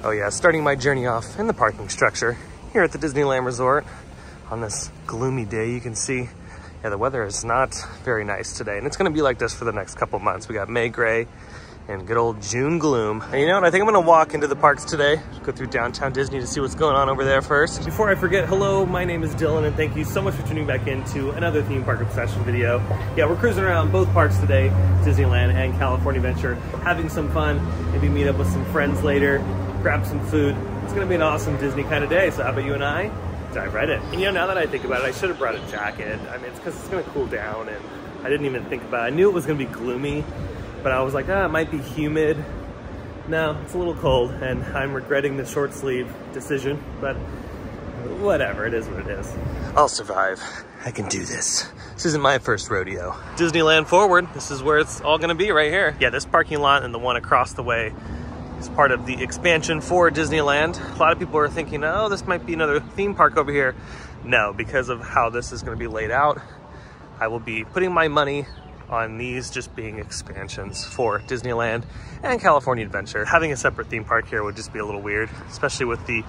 Oh yeah, starting my journey off in the parking structure here at the Disneyland Resort on this gloomy day. You can see, yeah, the weather is not very nice today, and it's gonna be like this for the next couple months. We got May gray and good old June gloom. And you know what, I think I'm gonna walk into the parks today, go through downtown Disney to see what's going on over there first. Before I forget, hello, my name is Dylan, and thank you so much for tuning back into another theme park obsession video. Yeah, we're cruising around both parks today, Disneyland and California Adventure, having some fun, maybe meet up with some friends later, grab some food. It's gonna be an awesome Disney kind of day, so how about you and I dive right in. And you know, now that I think about it, I should have brought a jacket. I mean, it's because it's gonna cool down, and I didn't even think about it. I knew it was gonna be gloomy, but I was like, it might be humid. No, it's a little cold, and I'm regretting the short sleeve decision, but whatever, it is what it is. I'll survive. I can do this. This isn't my first rodeo. Disneyland Forward, this is where it's all gonna be right here. Yeah, this parking lot and the one across the way is part of the expansion for Disneyland. A lot of people are thinking, oh, this might be another theme park over here. No, because of how this is gonna be laid out, I will be putting my money on these just being expansions for Disneyland and California Adventure. Having a separate theme park here would just be a little weird, especially with the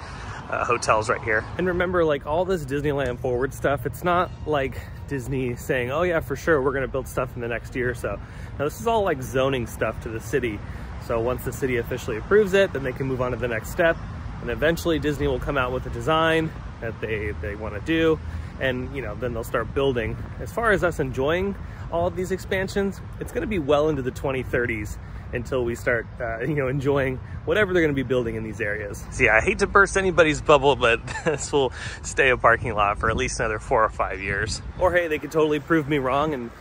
hotels right here. And remember, like, all this Disneyland Forward stuff, it's not like Disney saying, oh yeah, for sure, we're gonna build stuff in the next year or so. Now, this is all like zoning stuff to the city. So once the city officially approves it, then they can move on to the next step. And eventually Disney will come out with a design that they wanna do. And you know, then they'll start building. As far as us enjoying all of these expansions, it's gonna be well into the 2030s until we start you know, enjoying whatever they're gonna be building in these areas. So yeah, I hate to burst anybody's bubble, but this will stay a parking lot for at least another 4 or 5 years. Or hey, they could totally prove me wrong and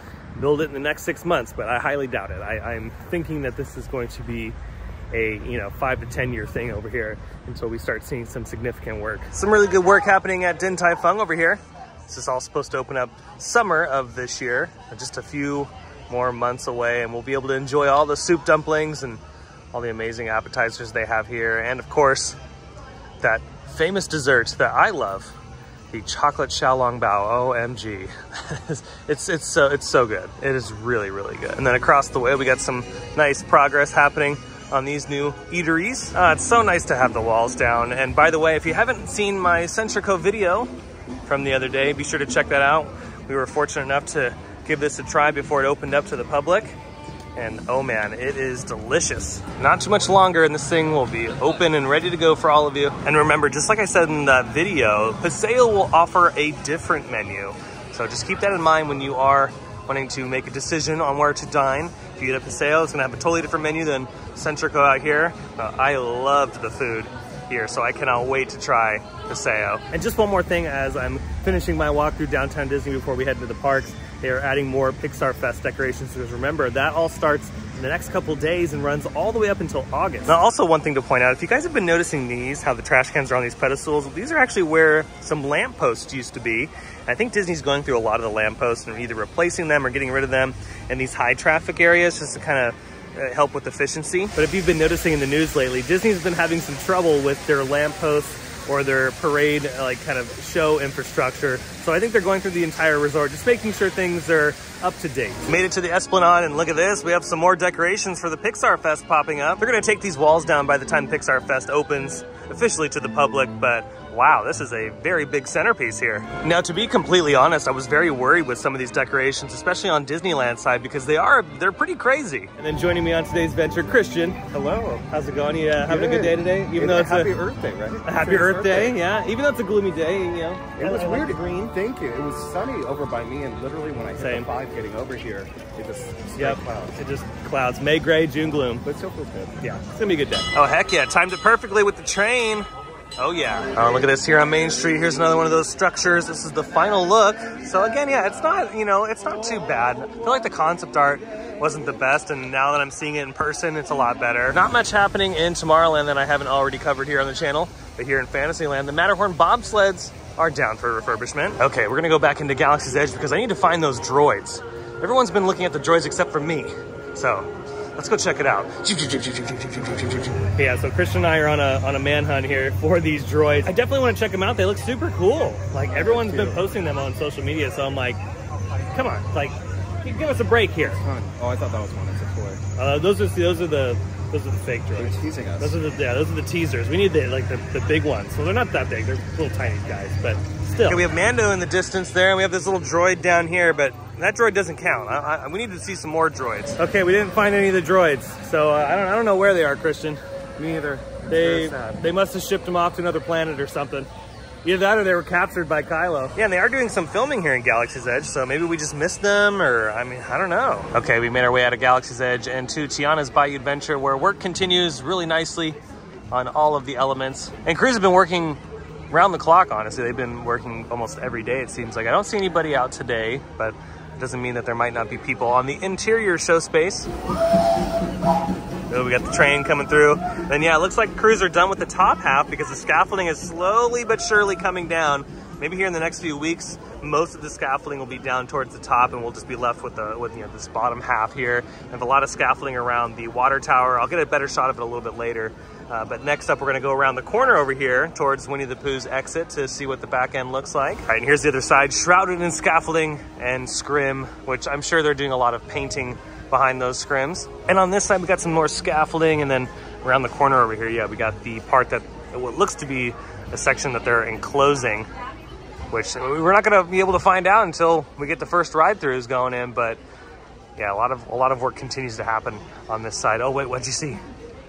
build it in the next 6 months, but I highly doubt it. I'm thinking that this is going to be a, you know, 5 to 10 year thing over here until we start seeing some significant work. Some really good work happening at Din Tai Fung over here. This is all supposed to open up summer of this year, just a few more months away, and we'll be able to enjoy all the soup dumplings and all the amazing appetizers they have here. And of course, that famous dessert that I love, the chocolate xiaolong bao. OMG. it's so good. It is really, really good. And then across the way, we got some nice progress happening on these new eateries. It's so nice to have the walls down. And by the way, if you haven't seen my Centrico video from the other day, be sure to check that out. We were fortunate enough to give this a try before it opened up to the public. And oh man, it is delicious. Not too much longer and this thing will be open and ready to go for all of you. And remember, just like I said in that video, Paseo will offer a different menu. So just keep that in mind when you are wanting to make a decision on where to dine. If you get a Paseo, it's gonna have a totally different menu than Centrico out here. I loved the food here, so I cannot wait to try Paseo. And just one more thing as I'm finishing my walk through downtown Disney before we head into the parks. They are adding more Pixar Fest decorations, because remember, that all starts in the next couple days and runs all the way up until August. Now, also one thing to point out, if you guys have been noticing these, how the trash cans are on these pedestals, these are actually where some lampposts used to be. I think Disney's going through a lot of the lampposts and either replacing them or getting rid of them in these high traffic areas just to kind of help with efficiency. But if you've been noticing in the news lately, Disney's been having some trouble with their lampposts or their parade, like, kind of show infrastructure. So I think they're going through the entire resort, just making sure things are up to date. Made it to the Esplanade, and look at this. We have some more decorations for the Pixar Fest popping up. They're gonna take these walls down by the time Pixar Fest opens officially to the public, but wow, this is a very big centerpiece here. Now, to be completely honest, I was very worried with some of these decorations, especially on Disneyland side, because they're pretty crazy. And then joining me on today's venture, Christian. Hello. How's it going? You having a good day today? Even though it's Happy Earth Day, right? A Happy Earth Day, yeah. Even though it's a gloomy day, you know. It was weird. Like green. Thank you. It was sunny over by me, and literally when I hit the 5 getting over here, it just clouds. It just clouds. May gray, June gloom. But still feels good. Yeah, it's gonna be a good day. Oh heck yeah! Timed it perfectly with the train. Oh yeah. Oh, look at this here on Main Street. Here's another one of those structures. This is the final look. So again, yeah, it's not, you know, it's not too bad. I feel like the concept art wasn't the best, and now that I'm seeing it in person, it's a lot better. Not much happening in Tomorrowland that I haven't already covered here on the channel, but here in Fantasyland, the Matterhorn bobsleds are down for refurbishment. Okay, we're gonna go back into Galaxy's Edge because I need to find those droids. Everyone's been looking at the droids except for me. So let's go check it out. Yeah, so Christian and I are on a manhunt here for these droids. I definitely want to check them out. They look super cool. Like, everyone's been posting them on social media, so I'm like, come on, like, give us a break here. Oh, I thought that was one. It's a toy. Those are the Those are the fake droids. They're teasing us. Those are the teasers. We need the big ones. Well, they're not that big. They're little tiny guys, but still. Okay, we have Mando in the distance there, and we have this little droid down here, but that droid doesn't count. We need to see some more droids. Okay, we didn't find any of the droids, so I don't know where they are, Christian. Me either. They must have shipped them off to another planet or something. Either that or they were captured by Kylo. Yeah, and they are doing some filming here in Galaxy's Edge, so maybe we just missed them, or I mean, I don't know. Okay, we made our way out of Galaxy's Edge and to Tiana's Bayou Adventure, where work continues really nicely on all of the elements. And crews have been working round the clock, honestly. They've been working almost every day, it seems like. I don't see anybody out today, but it doesn't mean that there might not be people on the interior show space. Oh, we got the train coming through. Then yeah, it looks like crews are done with the top half because the scaffolding is slowly but surely coming down. Maybe here in the next few weeks, most of the scaffolding will be down towards the top, and we'll just be left with this bottom half here. I have a lot of scaffolding around the water tower. I'll get a better shot of it a little bit later. But next up, we're gonna go around the corner over here towards Winnie the Pooh's exit to see what the back end looks like. All right, and here's the other side, shrouded in scaffolding and scrim, which I'm sure they're doing a lot of painting behind those scrims. And on this side, we got some more scaffolding, and then around the corner over here, yeah, we got the part that what looks to be a section that they're enclosing, which we're not gonna be able to find out until we get the first ride-throughs going in, but yeah, a lot of work continues to happen on this side. Oh wait, what'd you see?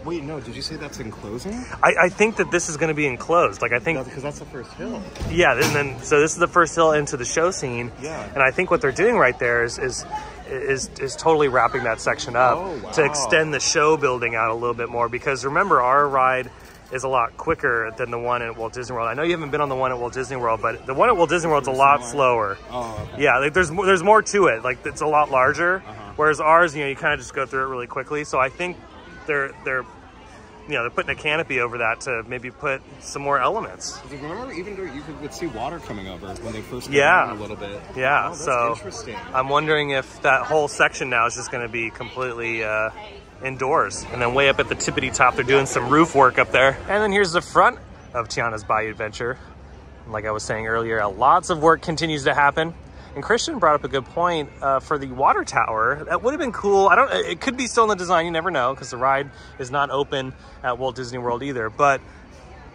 Wait, no, did you say that's enclosing? I think that this is gonna be enclosed. Like I think because that's the first hill. Yeah, and then so this is the first hill into the show scene. Yeah. And I think what they're doing right there is totally wrapping that section up to extend the show building out a little bit more, because remember, our ride is a lot quicker than the one at Walt Disney World. I know you haven't been on the one at Walt Disney World, but the one at Walt Disney World's a lot slower. Oh, okay. Yeah, like there's more to it. Like it's a lot larger, whereas ours, you kind of just go through it really quickly. So I think they're putting a canopy over that to maybe put some more elements. Remember, even though you would see water coming over when they first came in a little bit. Yeah, oh, that's so interesting. I'm wondering if that whole section now is just going to be completely indoors. And then way up at the tippity top, they're doing some roof work up there. And then here's the front of Tiana's Bayou Adventure. Like I was saying earlier, lots of work continues to happen. And Christian brought up a good point for the water tower. That would have been cool. It could be still in the design, you never know, because the ride is not open at Walt Disney World either. But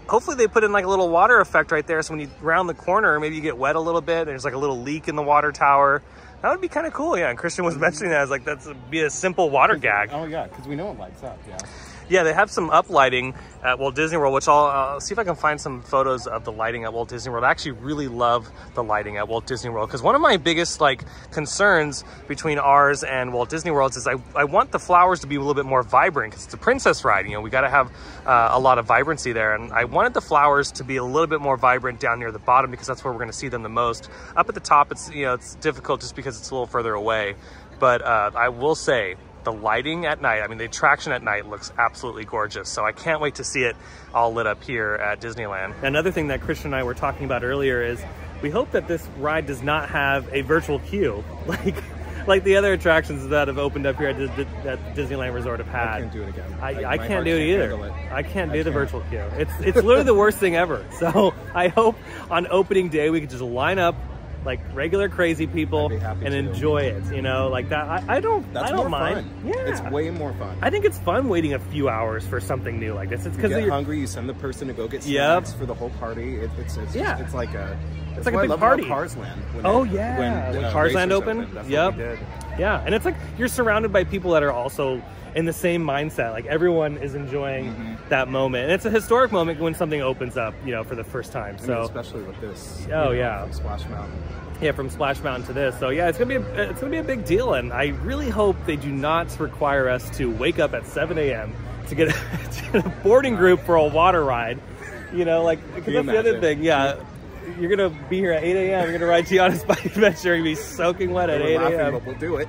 hopefully they put in like a little water effect right there, so when you round the corner, maybe you get wet a little bit. There's like a little leak in the water tower. That would be kind of cool, yeah. And Christian was mentioning that as like that's be a simple water gag. Oh yeah, because we know it lights up, yeah. Yeah, they have some uplighting at Walt Disney World, which I'll see if I can find some photos of the lighting at Walt Disney World. I actually really love the lighting at Walt Disney World, because one of my biggest concerns between ours and Walt Disney World is I want the flowers to be a little bit more vibrant, because it's a princess ride. We got to have a lot of vibrancy there, and I wanted the flowers to be a little bit more vibrant down near the bottom, because that's where we're going to see them the most. Up at the top, it's difficult just because it's a little further away. But I will say, the lighting at night, the attraction at night looks absolutely gorgeous. So I can't wait to see it all lit up here at Disneyland. Another thing that Christian and I were talking about earlier is we hope that this ride does not have a virtual queue like the other attractions that have opened up here at Disneyland Resort have had. I can't do it again. I can't do it either. I can't do the virtual queue. It's literally the worst thing ever. So I hope on opening day we could just line up like regular crazy people and enjoy it, like that. I don't mind. Fun. Yeah, it's way more fun. I think it's fun waiting a few hours for something new like this. It's because you're hungry. You send the person to go get snacks for the whole party. It's like a big party. Cars Land. When Cars Land opened. Yep. Yeah, and it's like you're surrounded by people that are also in the same mindset. Like everyone is enjoying that moment, and it's a historic moment when something opens up, for the first time. So especially with this. Oh yeah, from Splash Mountain. Yeah, from Splash Mountain to this. So yeah, it's gonna be a big deal, and I really hope they do not require us to wake up at 7 a.m. to get a boarding group for a water ride. Because that's the other thing. Yeah. You're going to be here at 8 a.m. You're going to ride Tiana's Bayou Adventure. You're going to be soaking wet at 8 a.m. But we'll do it.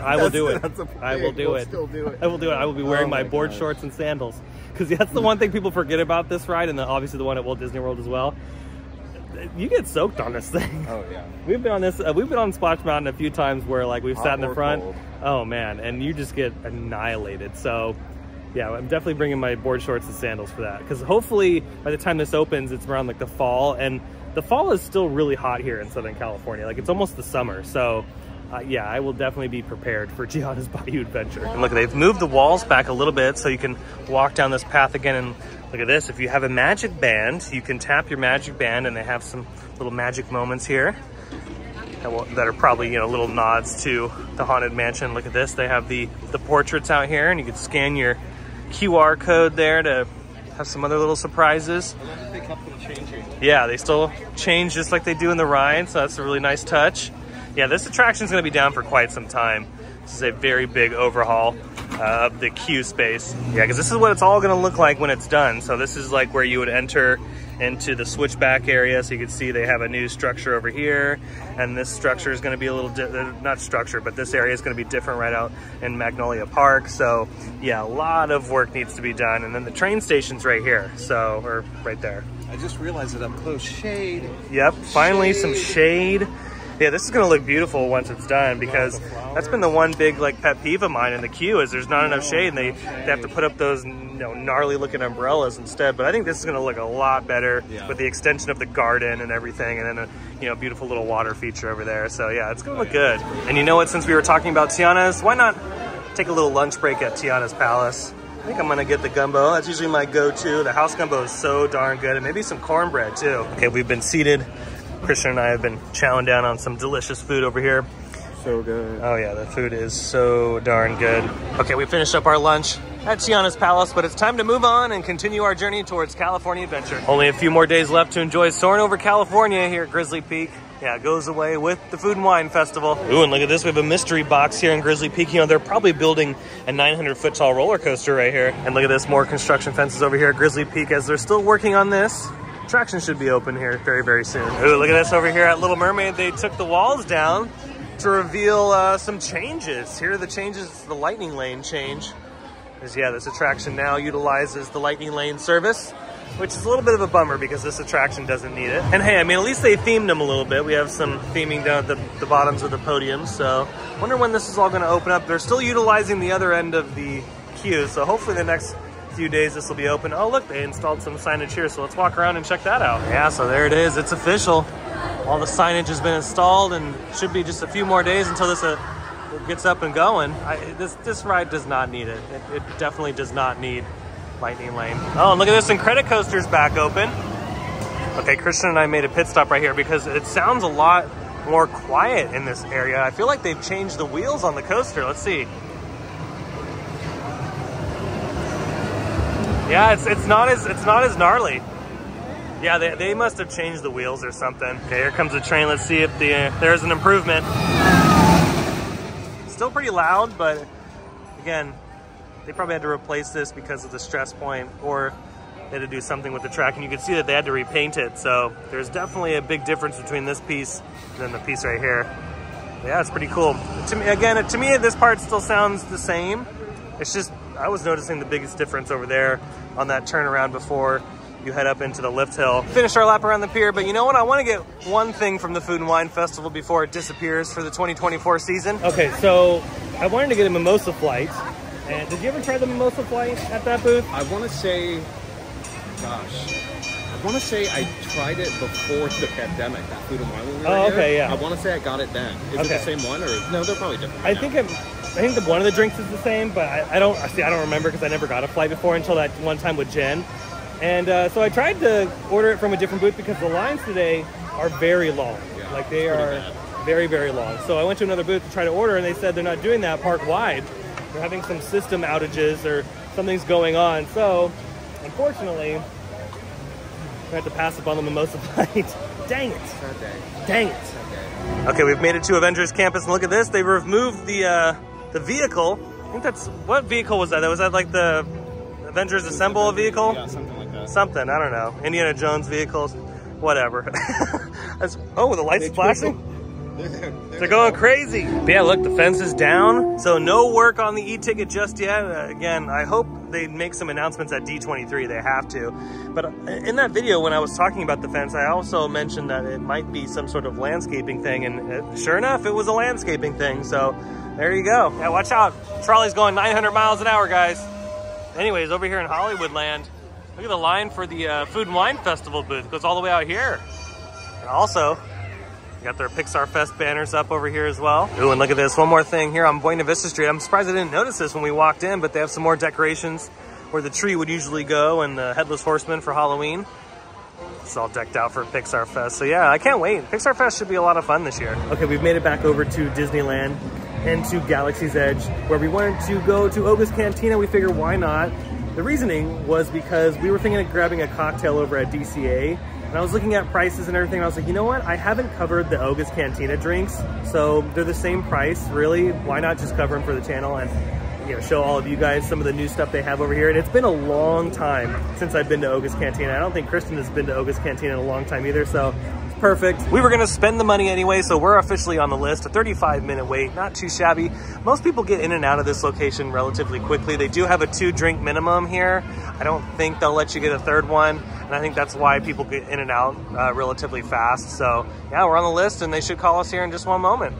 I will do it. I will do it. Still do it. I will do it. I will be wearing my board shorts and sandals. Because that's the one thing people forget about this ride, and obviously the one at Walt Disney World as well. You get soaked on this thing. Oh, yeah. We've been on this. We've been on Splash Mountain a few times where we've sat in the front. Cold. Oh, man. And you just get annihilated. So yeah, I'm definitely bringing my board shorts and sandals for that. Because hopefully by the time this opens, it's around the fall. And the fall is still really hot here in Southern California. It's almost the summer. So yeah, I will definitely be prepared for Gianna's Bayou Adventure. And look, they've moved the walls back a little bit so you can walk down this path again. And look at this, if you have a magic band, you can tap your magic band, and they have some little magic moments here that are probably, you know, little nods to the Haunted Mansion. Look at this, they have the portraits out here, and you can scan your QR code there to have some other little surprises. I love that they kept them changing. Yeah, they still change just like they do in the ride, so that's a really nice touch. Yeah, this attraction is going to be down for quite some time. This is a very big overhaul of the queue space. Yeah, because this is what it's all going to look like when it's done. So this is like where you would enter into the switchback area. So you can see they have a new structure over here. And this structure is going to be a little, not structure, but this area is going to be different right out in Magnolia Park. So yeah, a lot of work needs to be done. And then the train station's right here. So, or right there. I just realized it up close. Shade. Yep, finally some shade. Yeah, this is gonna look beautiful once it's done, because that's been the one big like pet peeve of mine in the queue is there's not enough shade, and they have to put up those, you know, gnarly looking umbrellas instead. But I think this is gonna look a lot better with the extension of the garden and everything, and then a, you know, beautiful little water feature over there. So yeah, it's gonna look good. And you know what, since we were talking about Tiana's, why not take a little lunch break at Tiana's Palace? I think I'm gonna get the gumbo. That's usually my go-to. The house gumbo is so darn good, and maybe some cornbread too. Okay, we've been seated. Christian and I have been chowing down on some delicious food over here. So good. Oh yeah, the food is so darn good. Okay, we finished up our lunch at Tiana's Palace, but it's time to move on and continue our journey towards California Adventure. Only a few more days left to enjoy soaring over California here at Grizzly Peak. Yeah, it goes away with the Food and Wine Festival. Ooh, and look at this, we have a mystery box here in Grizzly Peak. You know, they're probably building a 900-foot tall roller coaster right here. And look at this, more construction fences over here at Grizzly Peak as they're still working on this. Attraction should be open here very, very soon. Ooh, look at this over here at Little Mermaid. They took the walls down to reveal some changes. Here are the changes to the Lightning Lane change. Because yeah, this attraction now utilizes the Lightning Lane service, which is a little bit of a bummer because this attraction doesn't need it. And hey, I mean, at least they themed them a little bit. We have some theming down at the bottoms of the podiums. So wonder when this is all gonna open up. They're still utilizing the other end of the queue. So hopefully the next few days this will be open. Oh look, they installed some signage here, so let's walk around and check that out. Yeah, so there it is, it's official. All the signage has been installed, and should be just a few more days until this gets up and going. This ride does not need it. It definitely does not need Lightning Lane. Oh, and look at this, Incredicoaster's back open. Okay, Christian and I made a pit stop right here because it sounds a lot more quiet in this area. I feel like they've changed the wheels on the coaster. Let's see. Yeah, it's not as gnarly. Yeah, they must have changed the wheels or something. Okay, here comes the train. Let's see if there's an improvement. Still pretty loud, but again, they probably had to replace this because of the stress point, or they had to do something with the track, and you can see that they had to repaint it. So there's definitely a big difference between this piece and the piece right here. Yeah, it's pretty cool. To me, this part still sounds the same. It's just, I was noticing the biggest difference over there on that turnaround before you head up into the lift hill. Finished our lap around the pier, but you know what? I want to get one thing from the Food and Wine Festival before it disappears for the 2024 season. Okay, so I wanted to get a mimosa flight. And did you ever try the mimosa flight at that booth? I want to say, gosh, I tried it before the pandemic, that Food and Wine when we were here. Okay, yeah. I want to say I got it then. Is it the same one, or no? They're probably different. I think that one of the drinks is the same, but I don't remember because I never got a flight before until that one time with Jen. And so I tried to order it from a different booth because the lines today are very long. Yeah, like they are very, very long. So I went to another booth to try to order, and they said they're not doing that park-wide. They're having some system outages or something's going on. So unfortunately, I had to pass up on the mimosa flight. Dang it. Dang it. Okay, we've made it to Avengers Campus, and look at this. They removed the vehicle. I think that's, what vehicle was that? Was that like the Avengers Assemble vehicle? Yeah, something like that. Something, I don't know. Indiana Jones vehicles, whatever. Oh, the lights flashing? They're going crazy. But yeah, look, the fence is down. So no work on the e-ticket just yet. Again, I hope they make some announcements at D23. They have to. But in that video, when I was talking about the fence, I also mentioned that it might be some sort of landscaping thing. And sure enough, it was a landscaping thing. So there you go. Yeah, watch out. Trolley's going 900 miles an hour, guys. Anyways, over here in Hollywoodland, look at the line for the Food and Wine Festival booth. It goes all the way out here. And also, Got their Pixar Fest banners up over here as well. Ooh, and look at this, one more thing here on Buena Vista Street. I'm surprised I didn't notice this when we walked in, but they have some more decorations where the tree would usually go and the Headless Horseman for Halloween. It's all decked out for Pixar Fest. So yeah, I can't wait. Pixar Fest should be a lot of fun this year. Okay, we've made it back over to Disneyland and to Galaxy's Edge, where we wanted to go to Oga's Cantina. We figured, why not? The reasoning was because we were thinking of grabbing a cocktail over at DCA, and I was looking at prices and everything, and I was like, you know what? I haven't covered the Oga's Cantina drinks, so they're the same price, really. Why not just cover them for the channel and, you know, show all of you guys some of the new stuff they have over here. And it's been a long time since I've been to Oga's Cantina. I don't think Kristen has been to Oga's Cantina in a long time either, so it's perfect. We were gonna spend the money anyway, so we're officially on the list. A 35-minute wait, not too shabby. Most people get in and out of this location relatively quickly. They do have a 2-drink minimum here. I don't think they'll let you get a third one, and I think that's why people get in and out relatively fast. So yeah, we're on the list, and they should call us here in just one moment.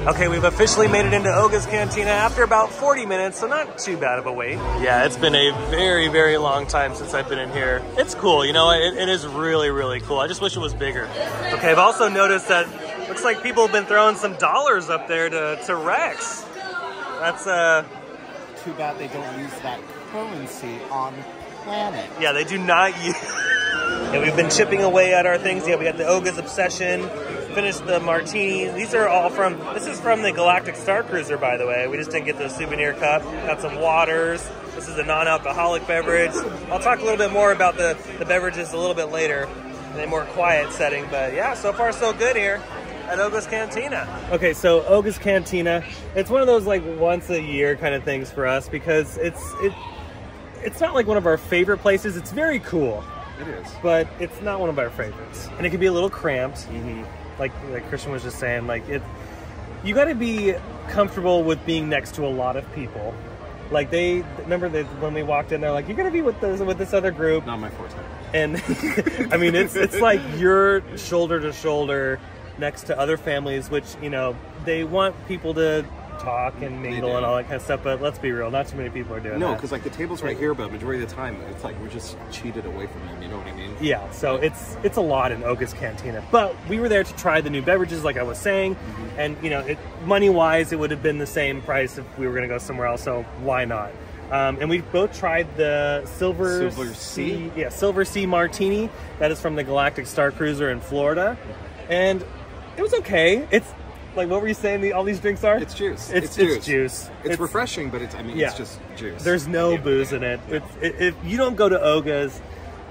Okay, we've officially made it into Oga's Cantina after about 40 minutes, so not too bad of a wait. Yeah, it's been a very, very long time since I've been in here. It's cool, you know, it is really, really cool. I just wish it was bigger. Okay, I've also noticed that looks like people have been throwing some dollars up there to Rex. That's Too bad they don't use that currency on planet. Yeah, they do not use. Yeah, we've been chipping away at our things. Yeah, we got the Oga's Obsession, finished the martini. These are all from, this is from the Galactic Star Cruiser, by the way. We just didn't get the souvenir cup. Got some waters. This is a non-alcoholic beverage. I'll talk a little bit more about the beverages a little bit later in a more quiet setting. But yeah, so far so good here at Oga's Cantina. Okay, so Oga's Cantina, it's one of those like once a year kind of things for us, because it's not like one of our favorite places. It's very cool. It is. But it's not one of our favorites. And it can be a little cramped. Mm-hmm. Like Christian was just saying, like you got to be comfortable with being next to a lot of people. Like they remember that when we walked in, they're like, "You're gonna be with this other group." Not my forte. And I mean, it's like you're shoulder to shoulder next to other families, which, you know, they want people to talk and mingle and all that kind of stuff, but let's be real, not too many people are doing that. No, because like the table's right here, but majority of the time it's like we're just cheated away from them, you know what I mean? Yeah, so it's a lot in Oga's Cantina, but we were there to try the new beverages, like I was saying, and you know, money wise it would have been the same price if we were going to go somewhere else, so why not? And we both tried the Silver Sea? Yeah, Silver Sea Martini. That is from the Galactic Star Cruiser in Florida, and it was okay. It's like, what were you saying all these drinks are? It's juice. It's juice. It's refreshing, but it's just juice. There's no booze in it. Yeah. If you don't go to Oga's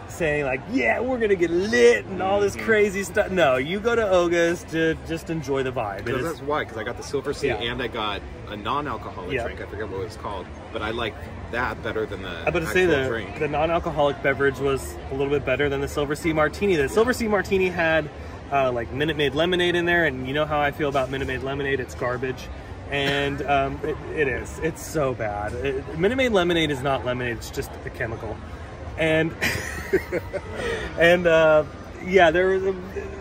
saying like, yeah, we're gonna get lit and all this crazy stuff. No, you go to Oga's to just enjoy the vibe. That's why, because I got the Silver Sea and I got a non-alcoholic drink. I forget what it was called, but I like that better than the actual drink. The non-alcoholic beverage was a little bit better than the Silver Sea Martini. The Silver Sea Martini had like Minute Maid lemonade in there, and you know how I feel about Minute Maid lemonade. It's garbage, and it is. It's so bad. Minute Maid lemonade is not lemonade. It's just a chemical, and yeah,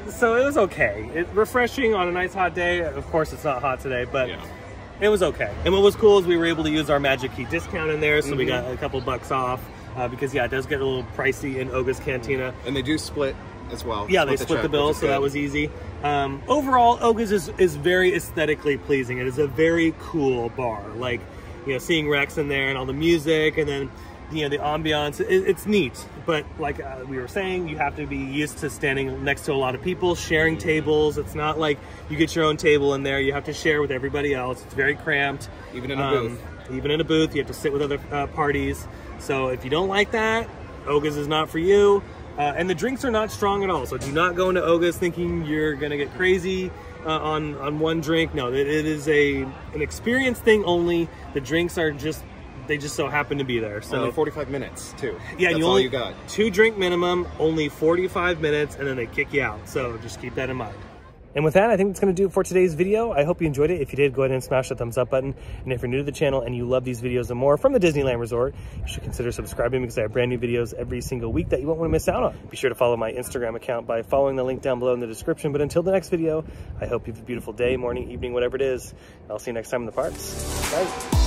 so it was okay. It's refreshing on a nice hot day. Of course, it's not hot today, but it was okay. And what was cool is we were able to use our Magic Key discount in there, so we got a couple bucks off because yeah, it does get a little pricey in Oga's Cantina, and they do split as well. Yeah, they split the bill, so that was easy. Overall, Oga's is very aesthetically pleasing. It is a very cool bar. Like, you know, seeing Rex in there and all the music, and then, you know, the ambiance, it's neat. But like we were saying, you have to be used to standing next to a lot of people, sharing tables. It's not like you get your own table in there. You have to share with everybody else. It's very cramped. Even in a booth. Even in a booth, you have to sit with other parties. So if you don't like that, Oga's is not for you. And the drinks are not strong at all, so do not go into Oga's thinking you're gonna get crazy on one drink. No, it is an experience thing only. The drinks are they just so happen to be there. So only 45 minutes too. Yeah, that's all you got. 2-drink minimum, only 45 minutes, and then they kick you out. So just keep that in mind. And with that, I think that's going to do it for today's video. I hope you enjoyed it. If you did, go ahead and smash that thumbs up button. And if you're new to the channel and you love these videos and more from the Disneyland Resort, you should consider subscribing, because I have brand new videos every single week that you won't want to miss out on. Be sure to follow my Instagram account by following the link down below in the description. But until the next video, I hope you have a beautiful day, morning, evening, whatever it is. I'll see you next time in the parks. Bye.